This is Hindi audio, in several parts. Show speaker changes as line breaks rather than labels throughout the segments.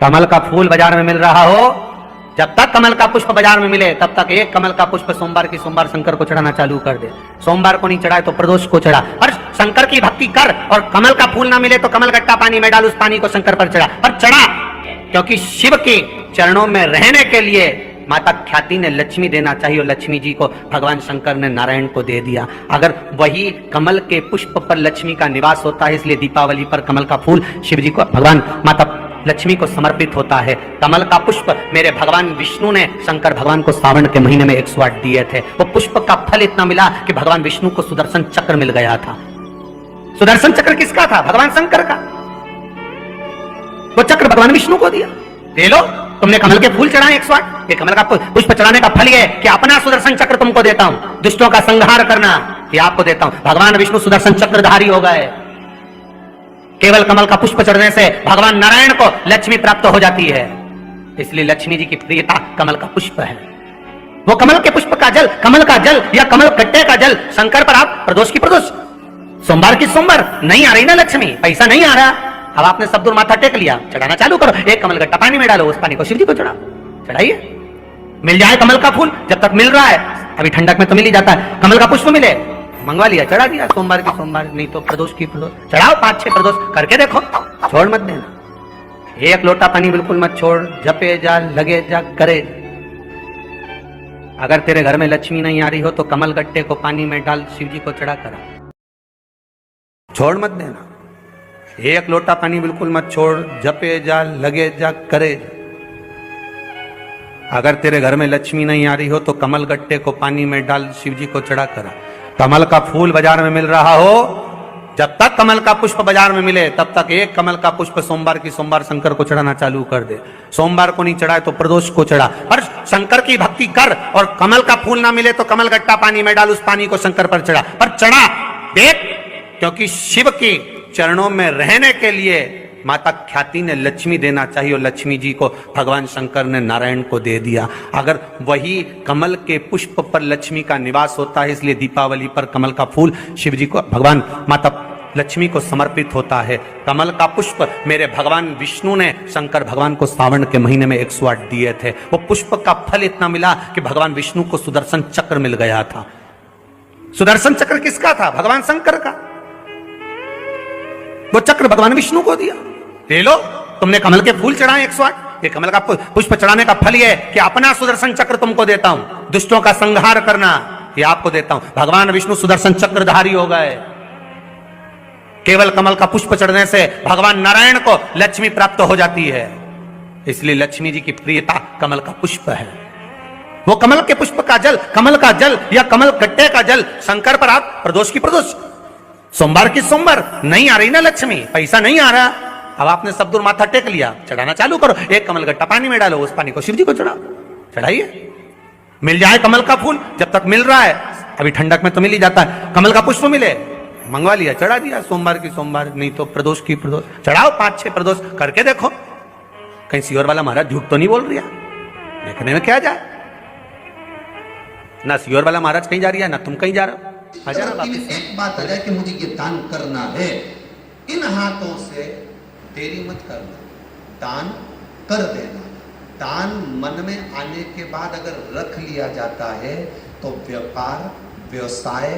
कमल का फूल बाजार में मिल रहा हो, जब तक कमल का पुष्प बाजार में मिले तब तक एक कमल का पुष्प सोमवार की सोमवार शंकर को चढ़ाना चालू कर दे। सोमवार को नहीं चढ़ाए तो प्रदोष को चढ़ा, पर शंकर की भक्ति कर। और कमल का फूल ना मिले तो कमल गट्टा पानी में डाल, उस पानी को शंकर पर चढ़ा, पर चढ़ा, क्योंकि शिव के चरणों में रहने के लिए माता ख्याति ने लक्ष्मी देना चाहिए और लक्ष्मी जी को भगवान शंकर ने नारायण को दे दिया। अगर वही कमल के पुष्प पर लक्ष्मी का निवास होता है, इसलिए दीपावली पर कमल का फूल शिव जी को भगवान माता लक्ष्मी को समर्पित होता है। कमल का पुष्प मेरे भगवान विष्णु ने शंकर भगवान को सावन के महीने में 108 दिए थे। वो पुष्प का फल इतना मिला कि भगवान विष्णु को सुदर्शन चक्र मिल गया था। सुदर्शन चक्र किसका था? भगवान शंकर का। वो चक्र भगवान विष्णु को दिया। ले लो, तुमने कमल के फूल चढ़ाए 108, ये कमल का पुष्प चढ़ाने का फल ये कि अपना सुदर्शन चक्र तुमको देता हूं, दुष्टों का संहार करना ये आपको देता हूं। भगवान विष्णु सुदर्शन चक्रधारी हो गए। केवल कमल का पुष्प चढ़ने से भगवान नारायण को लक्ष्मी प्राप्त हो जाती है, इसलिए लक्ष्मी जी की प्रियता कमल का पुष्प है। वो कमल के पुष्प का जल, कमल का जल या कमल गट्टे का जल शंकर पर आप प्रदोष की प्रदोष, सोमवार की सोमवार नहीं आ रही ना लक्ष्मी, पैसा नहीं आ रहा, अब आपने सब दूर माथा टेक लिया, चढ़ाना चालू करो। एक कमल गट्टा पानी में डालो, उस पानी को शिव जी को चढ़ाइए। मिल जाए कमल का फूल, जब तक मिल रहा है, अभी ठंडक में तो मिल ही जाता है, कमल का पुष्प मिले, मंगवा लिया, चढ़ा दिया। सोमवार की सोमवार, नहीं तो प्रदोष की प्रदोष चढ़ाओ, 5-6 प्रदोष करके देखो, छोड़ मत देना। एक लोटा पानी बिल्कुल मत छोड़, जपे जा, लगे जा, करे। अगर तेरे घर में लक्ष्मी नहीं आ रही हो तो कमल गट्टे को पानी में डाल, शिव जी को चढ़ा करा, छोड़ मत देना। एक लोटा पानी बिल्कुल मत छोड़, जपे जा, लगे जा, करे। अगर तेरे घर में लक्ष्मी नहीं आ रही हो तो कमल गट्टे को पानी में डाल, शिव जी को चढ़ा करा। कमल का फूल बाजार में मिल रहा हो, जब तक कमल का पुष्प बाजार में मिले तब तक एक कमल का पुष्प सोमवार की सोमवार शंकर को चढ़ाना चालू कर दे। सोमवार को नहीं चढ़ाए तो प्रदोष को चढ़ा, पर शंकर की भक्ति कर। और कमल का फूल ना मिले तो कमल गट्टा पानी में डाल, उस पानी को शंकर पर चढ़ा, पर चढ़ा देख, क्योंकि शिव के चरणों में रहने के लिए माता ख्याति ने लक्ष्मी देना चाहिए और लक्ष्मी जी को भगवान शंकर ने नारायण को दे दिया। अगर वही कमल के पुष्प पर लक्ष्मी का निवास होता है, इसलिए दीपावली पर कमल का फूल शिव जी को भगवान माता लक्ष्मी को समर्पित होता है। कमल का पुष्प मेरे भगवान विष्णु ने शंकर भगवान को सावन के महीने में 108 दिए थे। वो पुष्प का फल इतना मिला कि भगवान विष्णु को सुदर्शन चक्र मिल गया था। सुदर्शन चक्र किसका था? भगवान शंकर का। वो चक्र भगवान विष्णु को दिया। ले लो, तुमने कमल के फूल चढ़ाए 108, ये कमल का पुष्प चढ़ाने का फल ये कि अपना सुदर्शन चक्र तुमको देता हूं, दुष्टों का संहार करना ये आपको देता हूं। भगवान विष्णु सुदर्शन चक्रधारी हो गए। केवल कमल का पुष्प चढ़ने से भगवान नारायण को लक्ष्मी प्राप्त हो जाती है, इसलिए लक्ष्मी जी की प्रियता कमल का पुष्प है। वो कमल के पुष्प का जल, कमल का जल या कमल गट्टे का जल शंकर पर आप प्रदोष की प्रदोष, सोमवार की सोमवार नहीं आ रही ना लक्ष्मी, पैसा नहीं आ रहा, अब आपने सब दूर माथा टेक लिया, चढ़ाना चालू करो। एक कमल गट्टा पानी में डालो, उस पानी को शिव जी को चढ़ाइए। मिल जाए कमल का फूल, जब तक मिल रहा है, अभी ठंडक में तो मिल ही जाता है, कमल का पुष्प मिले, मंगवा लिया, चढ़ा दिया। सोमवार की सोमवार, नहीं तो प्रदोष की प्रदोष चढ़ाओ, 5-6 प्रदोष करके देखो। कहीं सियोर वाला महाराज झूठ तो नहीं बोल रहा? देखने में क्या जाए, ना सियोर वाला महाराज कहीं जा रही है, ना तुम कहीं जा रहे हो।
एक बात आ जाए कि मुझे ये दान करना है, इन हाथों से देरी मत करना, दान कर देना। दान मन में आने के बाद अगर रख लिया जाता है तो व्यापार, व्यवसाय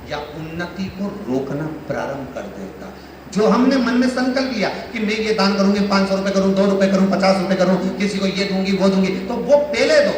या उन्नति को रोकना प्रारंभ कर देगा। जो हमने मन में संकल्प लिया कि मैं ये दान करूंगी, 500 रुपए करूं, 2 रुपए करूं, 50 रुपए करूं, किसी को ये दूंगी वो दूंगी, तो वो पहले दो,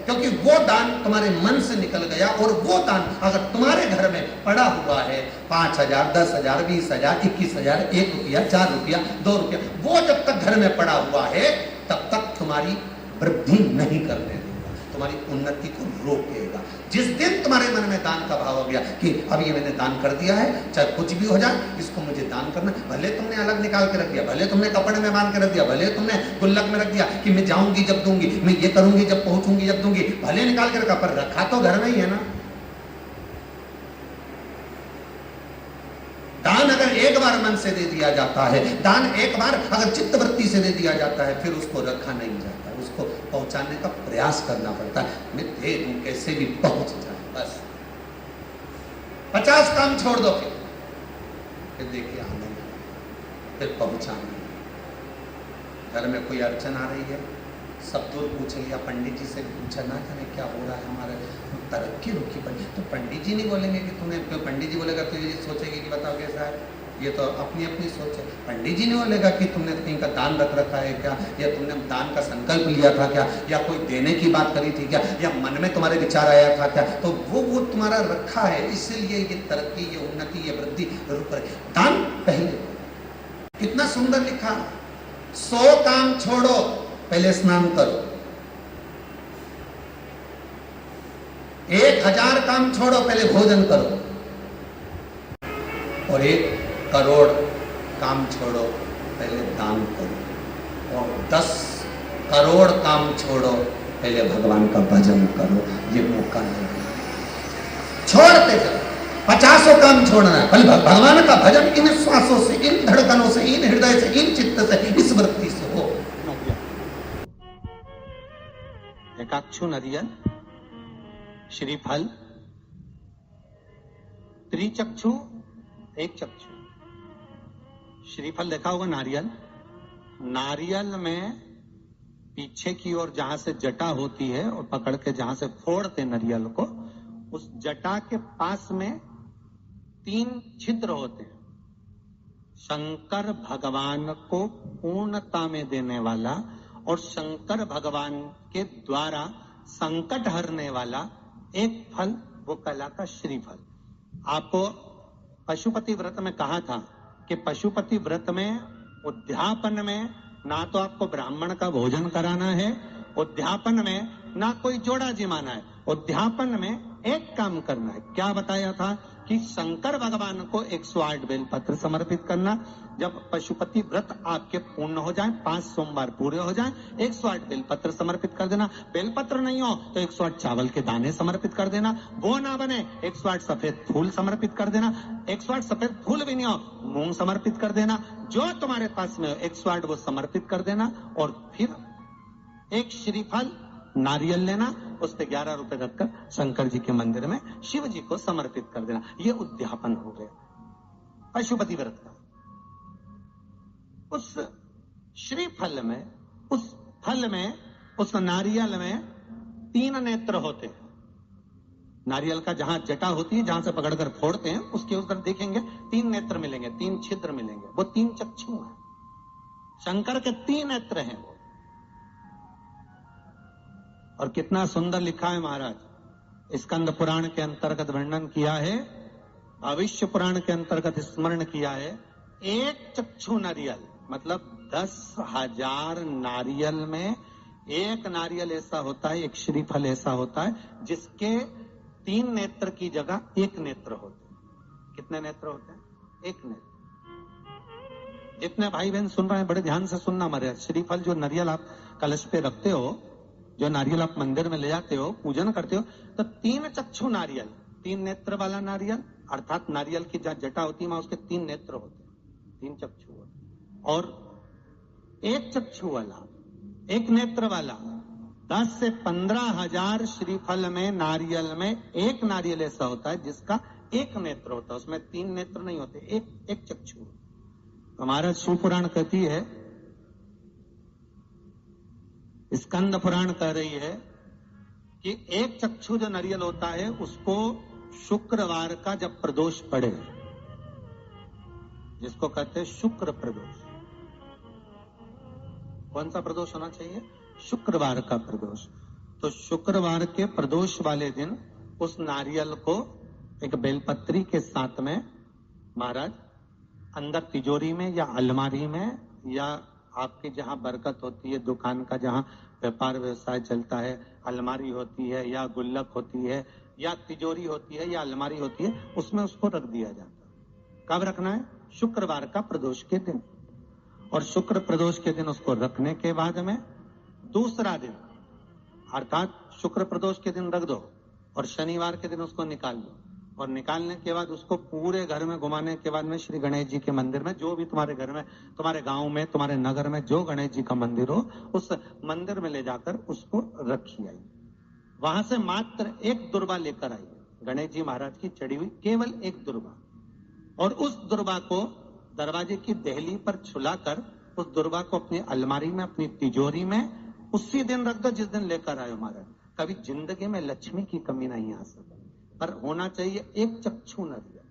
क्योंकि वो दान तुम्हारे मन से निकल गया। और वो दान अगर तुम्हारे घर में पड़ा हुआ है, 5,000, 10,000, 20,000, 21,000, 1 रुपया, 4 रुपया, 2 रुपया, वो जब तक घर में पड़ा हुआ है तब तक तुम्हारी वृद्धि नहीं करने देगा, तुम्हारी उन्नति को रोकेगा। जिस दिन तुम्हारे मन में दान का भाव हो गया कि अब ये मैंने दान कर दिया है, चाहे कुछ भी हो जाए, इसको मुझे दान करना, भले तुमने अलग निकाल के रख दिया, भले तुमने कपड़े में बांध के रख दिया, भले तुमने गुल्लक में रख दिया कि मैं जाऊंगी जब दूंगी, मैं ये करूंगी जब पहुंचूंगी जब दूंगी, भले निकाल के रखा, पर रखा तो घर में ही है ना। दान अगर एक बार मन से दे दिया जाता है, दान एक बार अगर चित्तवृत्ति से दे दिया जाता है, फिर उसको रखा नहीं जाता, उसको पहुंचाने का प्रयास करना पड़ता है। मैं दे दूं, कैसे भी पहुंच जाए, बस 50 काम छोड़ दो, फिर देखिए आनंद, फिर पहुंचाना। घर में कोई अड़चन आ रही है, सब दूर पूछ लिया, पंडित जी से पूछा, ना जाने क्या हो रहा है हमारे, तरक्की रुकी पड़ी। तो पंडित जी नहीं बोलेंगे कि तुम्हें, क्यों पंडित जी बोलेगा तो ये सोचेगी कि बताओ कैसा है, ये तो अपनी अपनी सोच है। पंडित जी नहीं बोलेगा कि तुमने कहीं का दान रख रखा है क्या, या तुमने दान का संकल्प लिया था क्या, या कोई देने की बात करी थी क्या, या मन में तुम्हारे विचार आया था क्या, तो वो तुम्हारा रखा है, इसलिए ये तरक्की, ये उन्नति, ये वृद्धि रुक रही। दान पहले, कितना सुंदर लिखा, 100 काम छोड़ो पहले स्नान करो, 1000 काम छोड़ो पहले भोजन करो, और 1 करोड़ काम छोड़ो पहले दान करो, और 10 करोड़ काम छोड़ो पहले भगवान का भजन करो। ये मौका नहीं छोड़ते जाओ, 50 काम छोड़ना है, पहले भगवान का भजन इन श्वासों से, इन धड़कनों से, इन हृदय से, इन चित्त से, इस वृत्ति से हो।
एकाक्षु नरियल, श्रीफल, त्रिचक्षु, एक चक्षु। श्रीफल देखा होगा नारियल, नारियल में पीछे की ओर जहां से जटा होती है और पकड़ के जहां से फोड़ते नारियल को, उस जटा के पास में 3 छिद्र होते हैं। शंकर भगवान को पूर्णता में देने वाला और शंकर भगवान के द्वारा संकट हरने वाला एक फल, वो कहलाता श्रीफल। आपको पशुपति व्रत में कहा था कि पशुपति व्रत में उद्यापन में ना तो आपको ब्राह्मण का भोजन कराना है, उद्यापन में ना कोई जोड़ा जिमाना है, उद्यापन में एक काम करना है। क्या बताया था कि शंकर भगवान को 108 बेलपत्र समर्पित करना। जब पशुपति व्रत आपके पूर्ण हो जाए, 5 सोमवार पूरे हो जाए, 108 बेलपत्र समर्पित कर देना। बेलपत्र नहीं हो तो 108 चावल के दाने समर्पित कर देना। वो ना बने 108 सफेद फूल समर्पित कर देना। 108 सफेद फूल भी नहीं हो, मूंग समर्पित कर देना। जो तुम्हारे पास में 108 वो समर्पित कर देना, और फिर एक श्रीफल नारियल लेना, उस पे 11 रुपए रखकर शंकर जी के मंदिर में शिव जी को समर्पित कर देना। ये उद्यापन हो गया पशुपति व्रत का। उस श्रीफल में, उस फल में, उस नारियल में 3 नेत्र होते हैं। नारियल का जहां जटा होती है, जहां से पकड़कर फोड़ते हैं, उसके उस तरफ देखेंगे 3 नेत्र मिलेंगे, 3 छिद्र मिलेंगे। वो 3 चक्षु हैं, शंकर के 3 नेत्र हैं। और कितना सुंदर लिखा है महाराज, स्कंद पुराण के अंतर्गत वर्णन किया है, भविष्य पुराण के अंतर्गत स्मरण किया है। एक चक्षु नारियल मतलब 10,000 नारियल में एक नारियल ऐसा होता है, एक श्रीफल ऐसा होता है जिसके 3 नेत्र की जगह 1 नेत्र होते हैं। कितने नेत्र होते हैं? 1 नेत्र। जितने भाई बहन सुन रहे हैं बड़े ध्यान से सुनना मरे। श्रीफल जो नारियल आप कलश पे रखते हो, जो नारियल आप मंदिर में ले जाते हो, पूजन करते हो, तो 3 चक्षु नारियल, 3 नेत्र वाला नारियल, अर्थात नारियल की जहां जटा होती है वहां उसके 3 नेत्र होते हैं, 3 चक्षु होते हैं। और 1 चक्षु वाला, 1 नेत्र वाला 10 से 15,000 श्रीफल में, नारियल में 1 नारियल ऐसा होता है जिसका 1 नेत्र होता है, उसमें 3 नेत्र नहीं होते, एक चक्षु। हमारा शिव पुराण कहती है, स्कंद पुराण कह रही है कि 1 चक्षु जो नारियल होता है उसको शुक्रवार का जब प्रदोष पड़े, जिसको कहते हैं शुक्र प्रदोष। कौन सा प्रदोष होना चाहिए? शुक्रवार का प्रदोष। तो शुक्रवार के प्रदोष वाले दिन उस नारियल को एक बेलपत्री के साथ में महाराज अंदर तिजोरी में या अलमारी में, या आपके जहां बरकत होती है, दुकान का जहां व्यापार व्यवसाय चलता है, अलमारी होती है या गुल्लक होती है या तिजोरी होती है या अलमारी होती है, उसमें उसको रख दिया जाता है। कब रखना है? शुक्रवार का प्रदोष के दिन। और शुक्र प्रदोष के दिन उसको रखने के बाद में दूसरा दिन, अर्थात शुक्र प्रदोष के दिन रख दो और शनिवार के दिन उसको निकाल लो, और निकालने के बाद उसको पूरे घर में घुमाने के बाद में श्री गणेश जी के मंदिर में, जो भी तुम्हारे घर में, तुम्हारे गांव में, तुम्हारे नगर में जो गणेश जी का मंदिर हो, उस मंदिर में ले जाकर उसको रखी आई। वहां से मात्र 1 दुर्बा लेकर आई, गणेश जी महाराज की चढ़ी हुई केवल 1 दुर्बा, और उस दुर्बा को दरवाजे की देहली पर छुलाकर उस दुर्वा को अपनी अलमारी में, अपनी तिजोरी में उसी दिन रख दो जिस दिन लेकर आयो महाराज। कभी जिंदगी में लक्ष्मी की कमी नहीं आ सकती, पर होना चाहिए एक चक्षु नरियल।